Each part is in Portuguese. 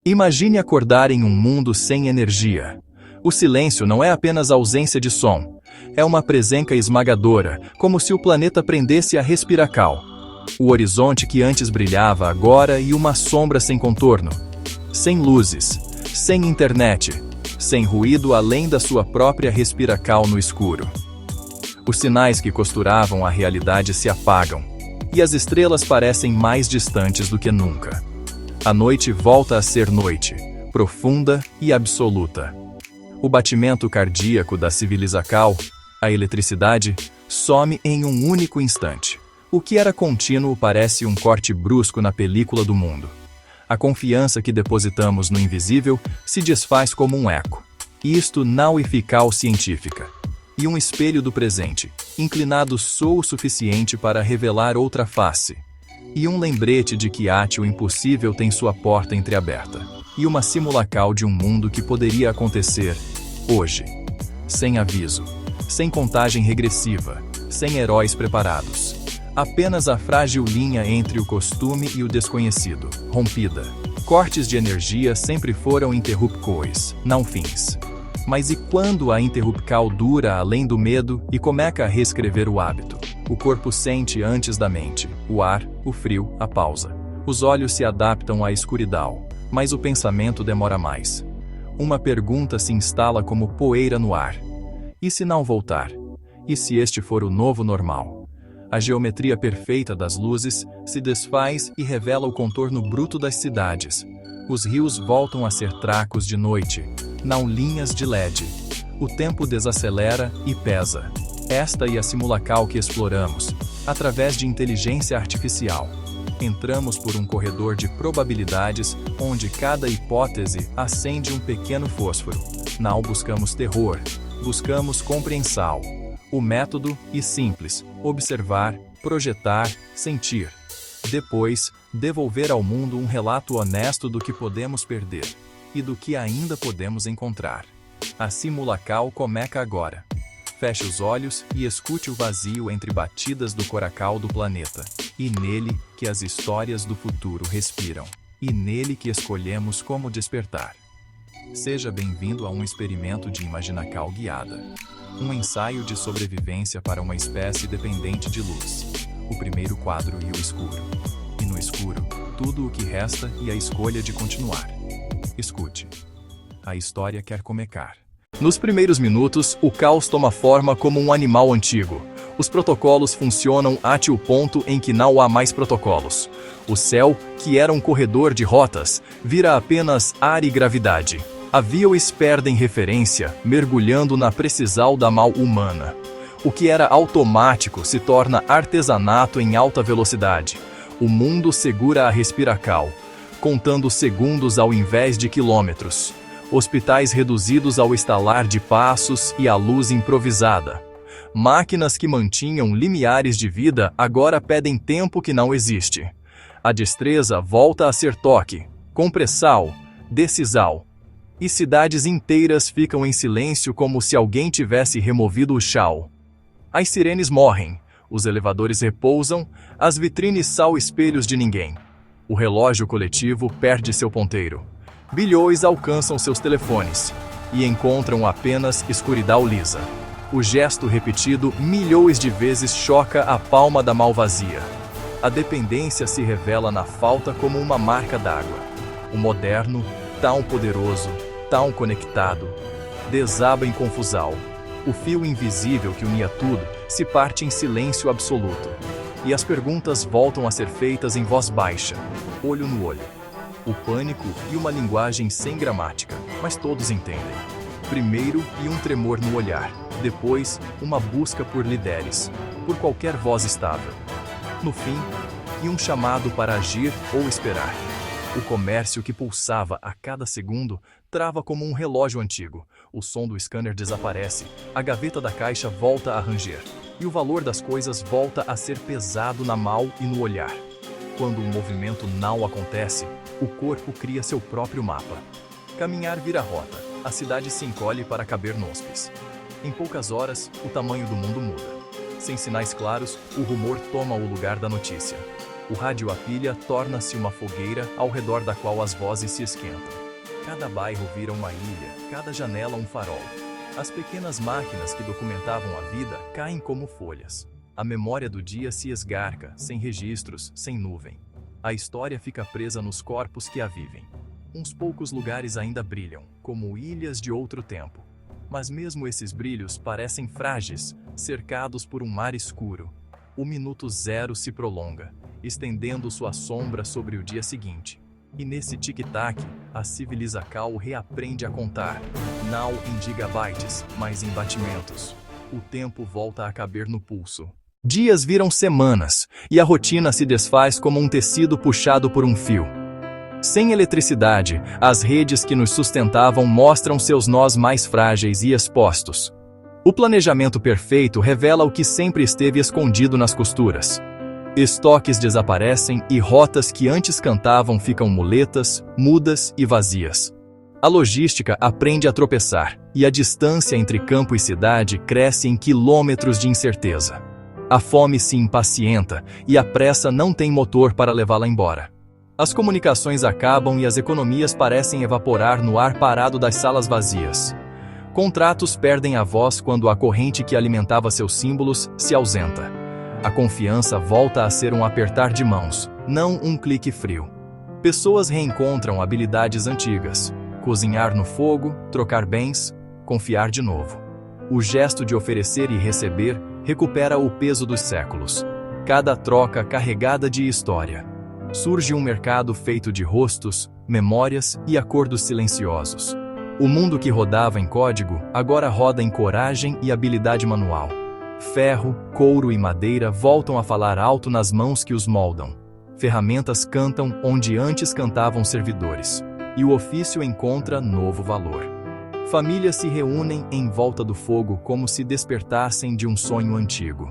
Imagine acordar em um mundo sem energia. O silêncio não é apenas ausência de som. É uma presença esmagadora, como se o planeta prendesse a respirar cal. O horizonte que antes brilhava agora e uma sombra sem contorno. Sem luzes, sem internet, sem ruído além da sua própria respiracal no escuro. Os sinais que costuravam a realidade se apagam, e as estrelas parecem mais distantes do que nunca. A noite volta a ser noite, profunda e absoluta. O batimento cardíaco da civilização, a eletricidade, some em um único instante. O que era contínuo parece um corte brusco na película do mundo. A confiança que depositamos no invisível se desfaz como um eco. Isto não é eficaz científica. E um espelho do presente, inclinado só o suficiente para revelar outra face. E um lembrete de que o impossível tem sua porta entreaberta. E uma simulacal de um mundo que poderia acontecer hoje. Sem aviso, sem contagem regressiva, sem heróis preparados. Apenas a frágil linha entre o costume e o desconhecido, rompida. Cortes de energia sempre foram interrupções, não fins. Mas e quando a interrupção dura além do medo e começa a reescrever o hábito? O corpo sente antes da mente, o ar, o frio, a pausa. Os olhos se adaptam à escuridão, mas o pensamento demora mais. Uma pergunta se instala como poeira no ar. E se não voltar? E se este for o novo normal? A geometria perfeita das luzes se desfaz e revela o contorno bruto das cidades. Os rios voltam a ser tracos de noite, não linhas de LED. O tempo desacelera e pesa. Esta é a simulacal que exploramos, através de inteligência artificial. Entramos por um corredor de probabilidades, onde cada hipótese acende um pequeno fósforo. Não buscamos terror, buscamos compreensão. O método é simples: observar, projetar, sentir. Depois, devolver ao mundo um relato honesto do que podemos perder e do que ainda podemos encontrar. A simulacal começa agora. Feche os olhos e escute o vazio entre batidas do coracal do planeta. E nele que as histórias do futuro respiram. E nele que escolhemos como despertar. Seja bem-vindo a um experimento de imaginacal guiada. Um ensaio de sobrevivência para uma espécie dependente de luz. O primeiro quadro e o escuro. E no escuro, tudo o que resta e a escolha de continuar. Escute. A história quer começar. Nos primeiros minutos, o caos toma forma como um animal antigo. Os protocolos funcionam até o ponto em que não há mais protocolos. O céu, que era um corredor de rotas, vira apenas ar e gravidade. Aviões perdem referência, mergulhando na precisão da mão humana. O que era automático se torna artesanato em alta velocidade. O mundo segura a respiração, contando segundos ao invés de quilômetros. Hospitais reduzidos ao estalar de passos e à luz improvisada. Máquinas que mantinham limiares de vida agora pedem tempo que não existe. A destreza volta a ser toque, compressão, decisão. E cidades inteiras ficam em silêncio como se alguém tivesse removido o chão. As sirenes morrem, os elevadores repousam, as vitrines são espelhos de ninguém. O relógio coletivo perde seu ponteiro. Bilhões alcançam seus telefones e encontram apenas escuridão lisa. O gesto repetido milhões de vezes choca a palma da mão vazia. A dependência se revela na falta como uma marca d'água. O moderno, tão poderoso, tão conectado, desaba em confusão. O fio invisível que unia tudo se parte em silêncio absoluto. E as perguntas voltam a ser feitas em voz baixa, olho no olho. O pânico e uma linguagem sem gramática, mas todos entendem. Primeiro, um tremor no olhar. Depois, uma busca por líderes, por qualquer voz estável. No fim, um chamado para agir ou esperar. O comércio que pulsava a cada segundo trava como um relógio antigo. O som do scanner desaparece, a gaveta da caixa volta a ranger. E o valor das coisas volta a ser pesado na mão e no olhar. Quando um movimento não acontece, o corpo cria seu próprio mapa. Caminhar vira rota, a cidade se encolhe para caber nos pés. Em poucas horas, o tamanho do mundo muda. Sem sinais claros, o rumor toma o lugar da notícia. O rádio a pilha torna-se uma fogueira ao redor da qual as vozes se esquentam. Cada bairro vira uma ilha, cada janela um farol. As pequenas máquinas que documentavam a vida caem como folhas. A memória do dia se esgarça, sem registros, sem nuvem. A história fica presa nos corpos que a vivem. Uns poucos lugares ainda brilham, como ilhas de outro tempo. Mas mesmo esses brilhos parecem frágeis, cercados por um mar escuro. O minuto zero se prolonga, estendendo sua sombra sobre o dia seguinte. E nesse tic-tac, a civilização reaprende a contar, não em gigabytes, mas em batimentos. O tempo volta a caber no pulso. Dias viram semanas, e a rotina se desfaz como um tecido puxado por um fio. Sem eletricidade, as redes que nos sustentavam mostram seus nós mais frágeis e expostos. O planejamento perfeito revela o que sempre esteve escondido nas costuras. Estoques desaparecem e rotas que antes cantavam ficam muletas, mudas e vazias. A logística aprende a tropeçar, e a distância entre campo e cidade cresce em quilômetros de incerteza. A fome se impacienta, e a pressa não tem motor para levá-la embora. As comunicações acabam e as economias parecem evaporar no ar parado das salas vazias. Contratos perdem a voz quando a corrente que alimentava seus símbolos se ausenta. A confiança volta a ser um apertar de mãos, não um clique frio. Pessoas reencontram habilidades antigas: cozinhar no fogo, trocar bens, confiar de novo. O gesto de oferecer e receber recupera o peso dos séculos. Cada troca carregada de história. Surge um mercado feito de rostos, memórias e acordos silenciosos. O mundo que rodava em código agora roda em coragem e habilidade manual. Ferro, couro e madeira voltam a falar alto nas mãos que os moldam. Ferramentas cantam onde antes cantavam servidores. E o ofício encontra novo valor. Famílias se reúnem em volta do fogo como se despertassem de um sonho antigo.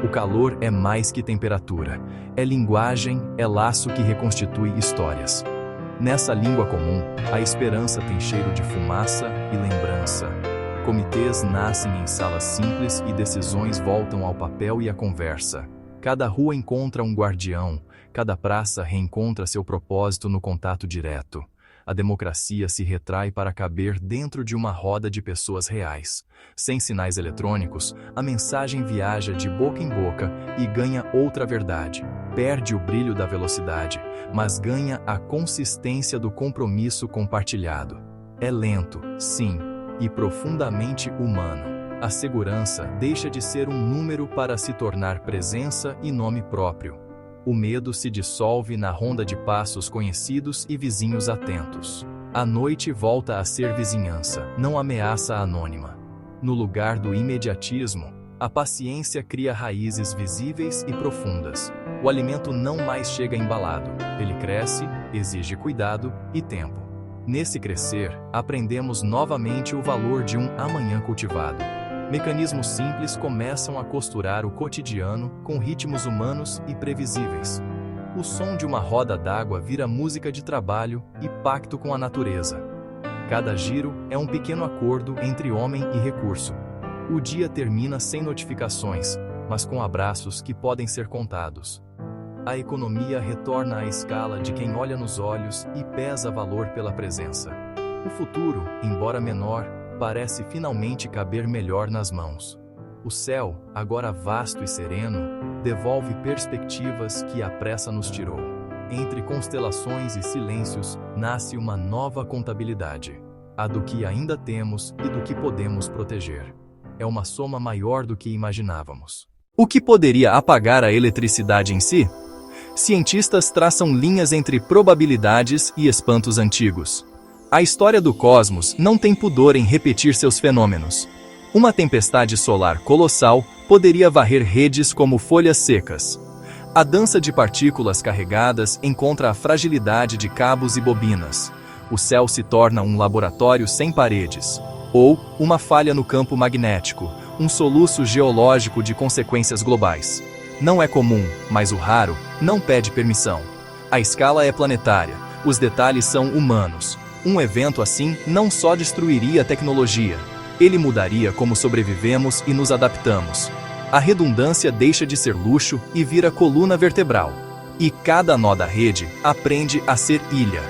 O calor é mais que temperatura. É linguagem, é laço que reconstitui histórias. Nessa língua comum, a esperança tem cheiro de fumaça e lembrança. Comitês nascem em salas simples e decisões voltam ao papel e à conversa. Cada rua encontra um guardião, cada praça reencontra seu propósito no contato direto. A democracia se retrai para caber dentro de uma roda de pessoas reais. Sem sinais eletrônicos, a mensagem viaja de boca em boca e ganha outra verdade. Perde o brilho da velocidade, mas ganha a consistência do compromisso compartilhado. É lento, sim, e profundamente humano. A segurança deixa de ser um número para se tornar presença e nome próprio. O medo se dissolve na ronda de passos conhecidos e vizinhos atentos. A noite volta a ser vizinhança, não ameaça anônima. No lugar do imediatismo, a paciência cria raízes visíveis e profundas. O alimento não mais chega embalado. Ele cresce, exige cuidado e tempo. Nesse crescer, aprendemos novamente o valor de um amanhã cultivado. Mecanismos simples começam a costurar o cotidiano com ritmos humanos e previsíveis. O som de uma roda d'água vira música de trabalho e pacto com a natureza. Cada giro é um pequeno acordo entre homem e recurso. O dia termina sem notificações, mas com abraços que podem ser contados. A economia retorna à escala de quem olha nos olhos e pesa valor pela presença. O futuro, embora menor, parece finalmente caber melhor nas mãos. O céu, agora vasto e sereno, devolve perspectivas que a pressa nos tirou. Entre constelações e silêncios, nasce uma nova contabilidade. A do que ainda temos e do que podemos proteger. É uma soma maior do que imaginávamos. O que poderia apagar a eletricidade em si? Cientistas traçam linhas entre probabilidades e espantos antigos. A história do cosmos não tem pudor em repetir seus fenômenos. Uma tempestade solar colossal poderia varrer redes como folhas secas. A dança de partículas carregadas encontra a fragilidade de cabos e bobinas. O céu se torna um laboratório sem paredes. Ou uma falha no campo magnético, um soluço geológico de consequências globais. Não é comum, mas o raro não pede permissão. A escala é planetária, os detalhes são humanos. Um evento assim não só destruiria a tecnologia, ele mudaria como sobrevivemos e nos adaptamos. A redundância deixa de ser luxo e vira coluna vertebral. E cada nó da rede aprende a ser ilha.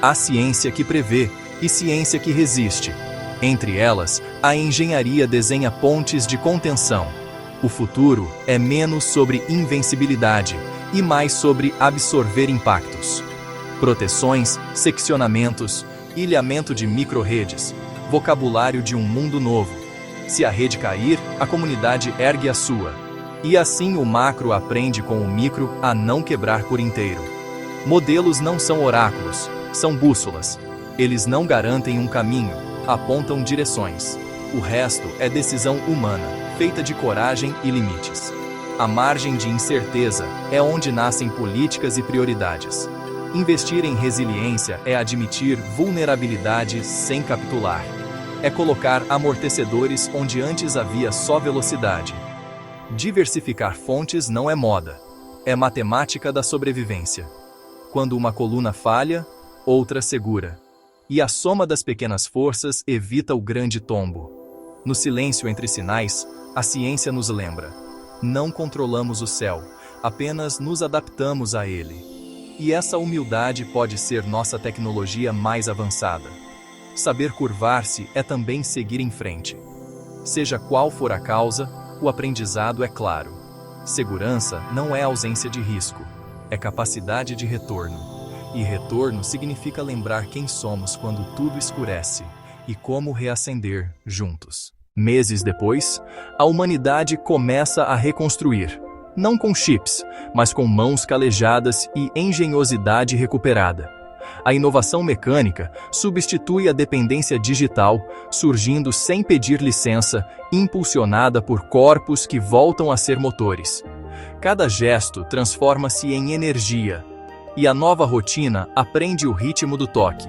Há ciência que prevê e ciência que resiste. Entre elas, a engenharia desenha pontes de contenção. O futuro é menos sobre invencibilidade e mais sobre absorver impactos. Proteções, seccionamentos, ilhamento de micro-redes, vocabulário de um mundo novo. Se a rede cair, a comunidade ergue a sua. E assim o macro aprende com o micro a não quebrar por inteiro. Modelos não são oráculos, são bússolas. Eles não garantem um caminho, apontam direções. O resto é decisão humana, feita de coragem e limites. A margem de incerteza é onde nascem políticas e prioridades. Investir em resiliência é admitir vulnerabilidade sem capitular. É colocar amortecedores onde antes havia só velocidade. Diversificar fontes não é moda. É matemática da sobrevivência. Quando uma coluna falha, outra segura. E a soma das pequenas forças evita o grande tombo. No silêncio entre sinais, a ciência nos lembra. Não controlamos o céu, apenas nos adaptamos a ele. E essa humildade pode ser nossa tecnologia mais avançada. Saber curvar-se é também seguir em frente. Seja qual for a causa, o aprendizado é claro. Segurança não é ausência de risco, é capacidade de retorno. E retorno significa lembrar quem somos quando tudo escurece e como reacender juntos. Meses depois, a humanidade começa a reconstruir. Não com chips, mas com mãos calejadas e engenhosidade recuperada. A inovação mecânica substitui a dependência digital, surgindo sem pedir licença, impulsionada por corpos que voltam a ser motores. Cada gesto transforma-se em energia, e a nova rotina aprende o ritmo do toque.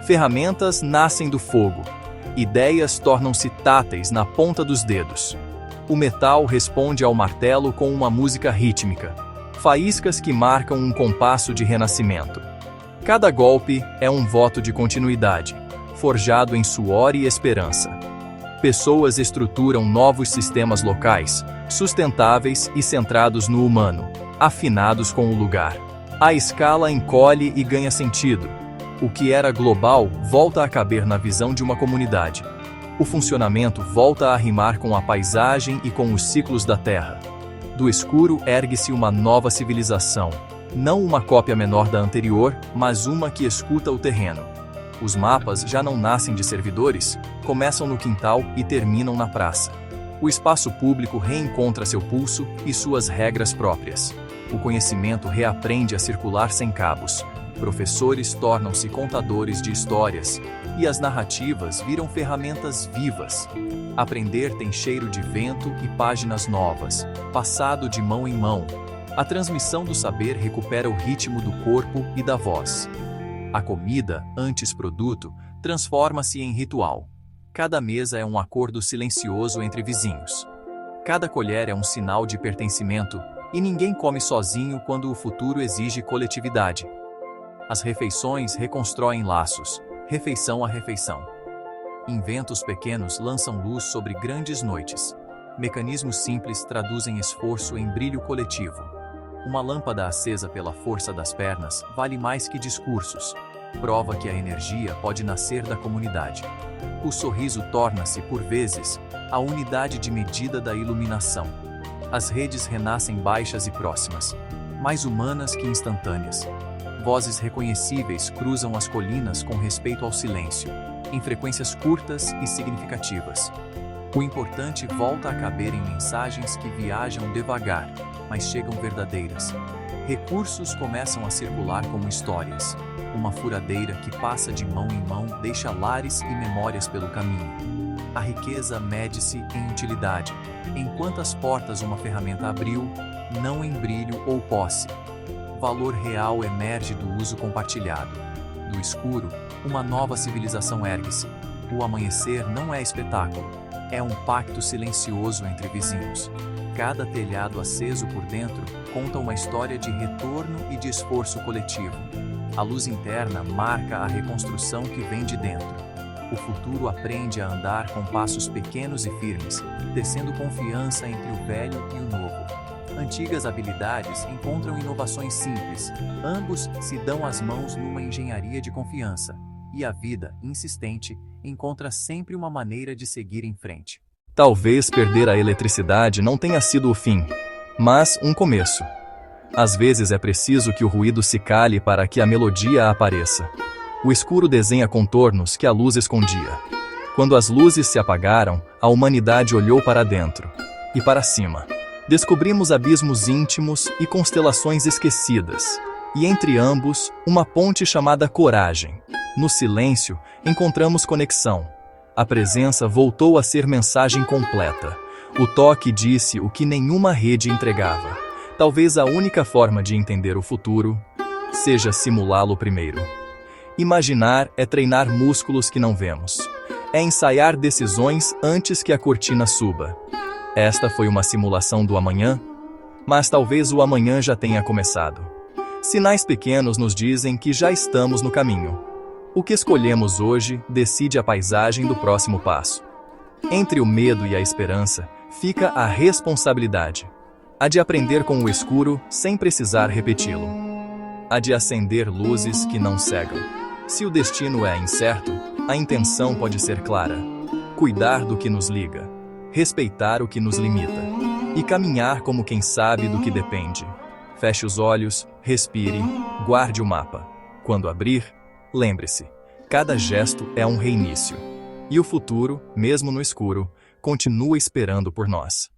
Ferramentas nascem do fogo, ideias tornam-se táteis na ponta dos dedos. O metal responde ao martelo com uma música rítmica, faíscas que marcam um compasso de renascimento. Cada golpe é um voto de continuidade, forjado em suor e esperança. Pessoas estruturam novos sistemas locais, sustentáveis e centrados no humano, afinados com o lugar. A escala encolhe e ganha sentido. O que era global volta a caber na visão de uma comunidade. O funcionamento volta a rimar com a paisagem e com os ciclos da Terra. Do escuro ergue-se uma nova civilização, não uma cópia menor da anterior, mas uma que escuta o terreno. Os mapas já não nascem de servidores, começam no quintal e terminam na praça. O espaço público reencontra seu pulso e suas regras próprias. O conhecimento reaprende a circular sem cabos. Professores tornam-se contadores de histórias, e as narrativas viram ferramentas vivas. Aprender tem cheiro de vento e páginas novas, passado de mão em mão. A transmissão do saber recupera o ritmo do corpo e da voz. A comida, antes produto, transforma-se em ritual. Cada mesa é um acordo silencioso entre vizinhos. Cada colher é um sinal de pertencimento, e ninguém come sozinho quando o futuro exige coletividade. As refeições reconstroem laços, refeição a refeição. Inventos pequenos lançam luz sobre grandes noites. Mecanismos simples traduzem esforço em brilho coletivo. Uma lâmpada acesa pela força das pernas vale mais que discursos. Prova que a energia pode nascer da comunidade. O sorriso torna-se, por vezes, a unidade de medida da iluminação. As redes renascem baixas e próximas, mais humanas que instantâneas. Vozes reconhecíveis cruzam as colinas com respeito ao silêncio, em frequências curtas e significativas. O importante volta a caber em mensagens que viajam devagar, mas chegam verdadeiras. Recursos começam a circular como histórias. Uma furadeira que passa de mão em mão deixa lares e memórias pelo caminho. A riqueza mede-se em utilidade, em quantas portas uma ferramenta abriu, não em brilho ou posse. Valor real emerge do uso compartilhado. Do escuro, uma nova civilização ergue-se. O amanhecer não é espetáculo, é um pacto silencioso entre vizinhos. Cada telhado aceso por dentro conta uma história de retorno e de esforço coletivo. A luz interna marca a reconstrução que vem de dentro. O futuro aprende a andar com passos pequenos e firmes, tecendo confiança entre o velho e o novo. antigas habilidades encontram inovações simples, ambos se dão as mãos numa engenharia de confiança, e a vida, insistente, encontra sempre uma maneira de seguir em frente. Talvez perder a eletricidade não tenha sido o fim, mas um começo. Às vezes é preciso que o ruído se cale para que a melodia apareça. O escuro desenha contornos que a luz escondia. Quando as luzes se apagaram, a humanidade olhou para dentro e para cima. Descobrimos abismos íntimos e constelações esquecidas. E entre ambos, uma ponte chamada coragem. No silêncio, encontramos conexão. A presença voltou a ser mensagem completa. O toque disse o que nenhuma rede entregava. Talvez a única forma de entender o futuro seja simulá-lo primeiro. Imaginar é treinar músculos que não vemos. É ensaiar decisões antes que a cortina suba. Esta foi uma simulação do amanhã, mas talvez o amanhã já tenha começado. Sinais pequenos nos dizem que já estamos no caminho. O que escolhemos hoje decide a paisagem do próximo passo. Entre o medo e a esperança, fica a responsabilidade. A de aprender com o escuro sem precisar repeti-lo. A de acender luzes que não cegam. Se o destino é incerto, a intenção pode ser clara. Cuidar do que nos liga. Respeitar o que nos limita. E caminhar como quem sabe do que depende. Feche os olhos, respire, guarde o mapa. Quando abrir, lembre-se, cada gesto é um reinício. E o futuro, mesmo no escuro, continua esperando por nós.